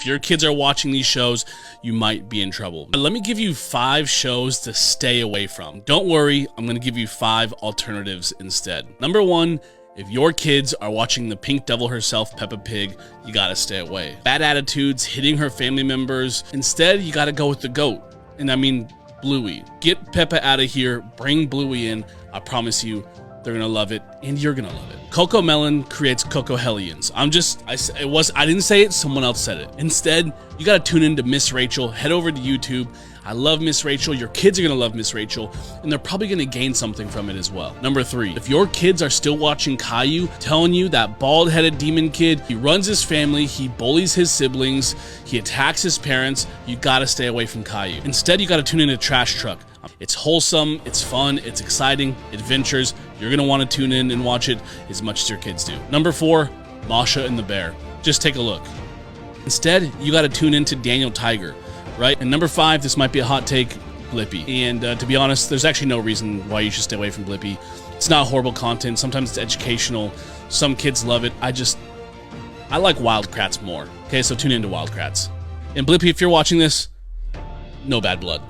If your kids are watching these shows, you might be in trouble. But let me give you 5 shows to stay away from. Don't worry, I'm gonna give you 5 alternatives instead. Number 1, if your kids are watching the pink devil herself, Peppa Pig, you gotta stay away. Bad attitudes, hitting her family members. Instead, you gotta go with the GOAT. And I mean, Bluey. Get Peppa out of here, bring Bluey in. I promise you, they're gonna love it, and you're gonna love it. Cocomelon creates Cocohelions. I didn't say it, someone else said it. Instead, you gotta tune into Miss Rachel, head over to YouTube. I love Miss Rachel, your kids are gonna love Miss Rachel, and they're probably gonna gain something from it as well. Number 3, if your kids are still watching Caillou, telling you that bald-headed demon kid, he runs his family, he bullies his siblings, he attacks his parents, you gotta stay away from Caillou. Instead, you gotta tune into Trash Truck. It's wholesome, it's fun, it's exciting, adventures. You're gonna wanna tune in and watch it as much as your kids do. Number 4, Masha and the Bear. Just take a look. Instead, you gotta tune into Daniel Tiger, right? And number 5, this might be a hot take, Blippi. And to be honest, there's actually no reason why you should stay away from Blippi. It's not horrible content, sometimes it's educational. Some kids love it. I like Wild Kratts more. Okay, so tune into Wild Kratts. And Blippi, if you're watching this, no bad blood.